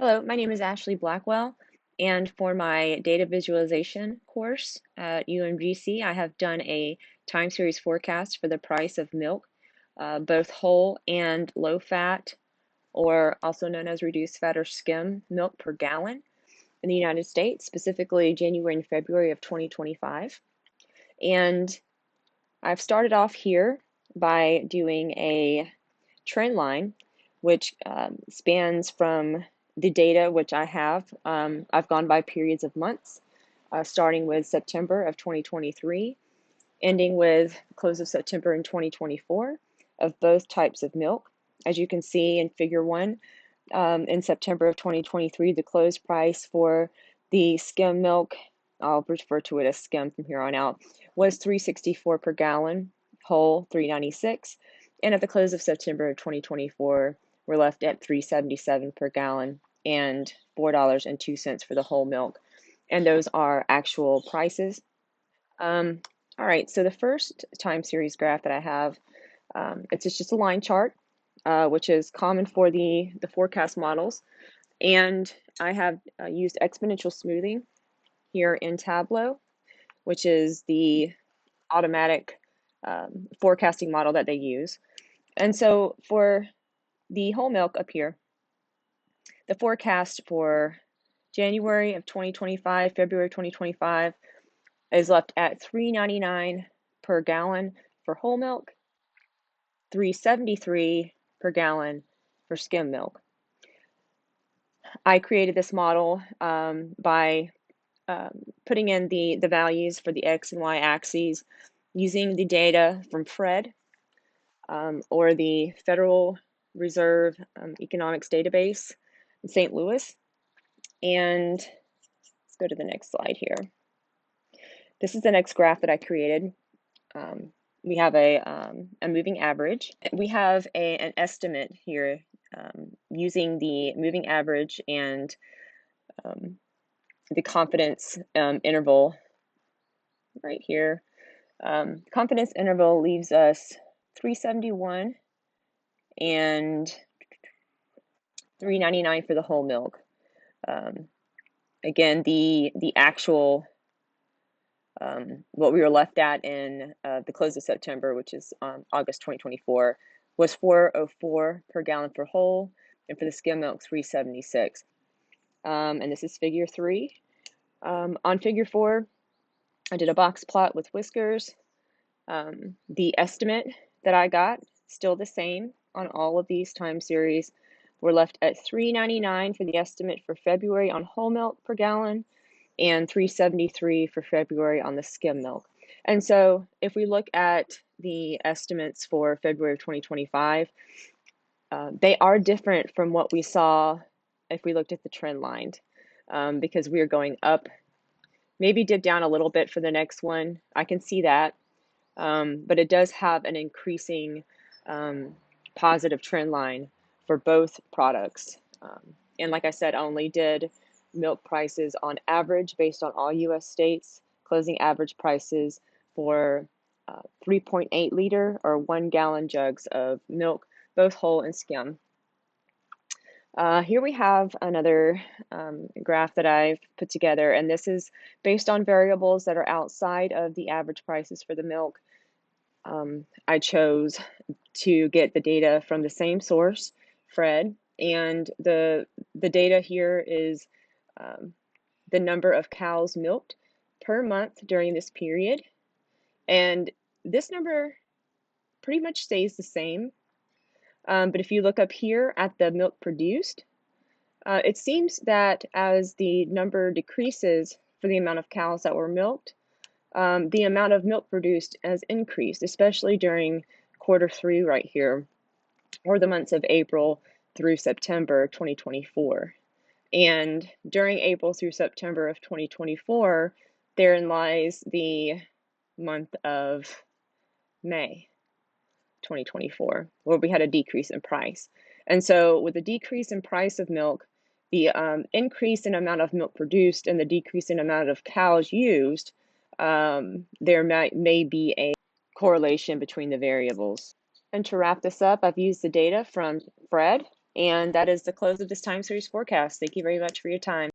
Hello, my name is Ashley Blackwell, and for my data visualization course at UMGC, I have done a time series forecast for the price of milk, both whole and low fat, or also known as reduced fat or skim milk per gallon in the United States, specifically January and February of 2025. And I've started off here by doing a trend line, which spans from the data which I have. I've gone by periods of months, starting with September of 2023, ending with close of September in 2024 of both types of milk. As you can see in figure 1, in September of 2023, the close price for the skim milk, I'll refer to it as skim from here on out, was $3.64 per gallon, whole $3.96, and at the close of September of 2024, we're left at $3.77 per gallon and $4.02 for the whole milk. And those are actual prices. All right, so the first time series graph that I have, it's just a line chart, which is common for the forecast models. And I have used exponential smoothing here in Tableau, which is the automatic forecasting model that they use. And so for the whole milk up here, the forecast for January of 2025, February 2025 is left at $3.99 per gallon for whole milk, $3.73 per gallon for skim milk. I created this model by putting in the values for the X and Y axes using the data from FRED, or the Federal Reserve Economics Database in St. Louis. And let's go to the next slide here. This is the next graph that I created. We have a moving average. We have an estimate here using the moving average and the confidence interval right here. Confidence interval leaves us 371 and 399 for the whole milk. Again, the actual what we were left at in the close of September, which is August 2024, was 404 per gallon for whole, and for the skim milk, 376. And this is figure 3. On figure 4, I did a box plot with whiskers. The estimate that I got, still the same on all of these time series. We're left at $3.99 for the estimate for February on whole milk per gallon, and $3.73 for February on the skim milk. And so if we look at the estimates for February of 2025, they are different from what we saw if we looked at the trend line, because we are going up, maybe dip down a little bit for the next one. I can see that, but it does have an increasing positive trend line for both products. And like I said, I only did milk prices on average based on all US states, closing average prices for 3.8 liter or 1 gallon jugs of milk, both whole and skim. Here we have another graph that I've put together, and this is based on variables that are outside of the average prices for the milk. I chose to get the data from the same source, FRED, and the data here is the number of cows milked per month during this period. And this number pretty much stays the same. But if you look up here at the milk produced, it seems that as the number decreases for the amount of cows that were milked, the amount of milk produced has increased, especially during Q3 right here, or the months of April through September 2024. And during April through September of 2024, therein lies the month of May 2024, where we had a decrease in price. And so with the decrease in price of milk, the increase in amount of milk produced and the decrease in amount of cows used, there may be a correlation between the variables. And to wrap this up, I've used the data from FRED, And that is the close of this time series forecast. Thank you very much for your time.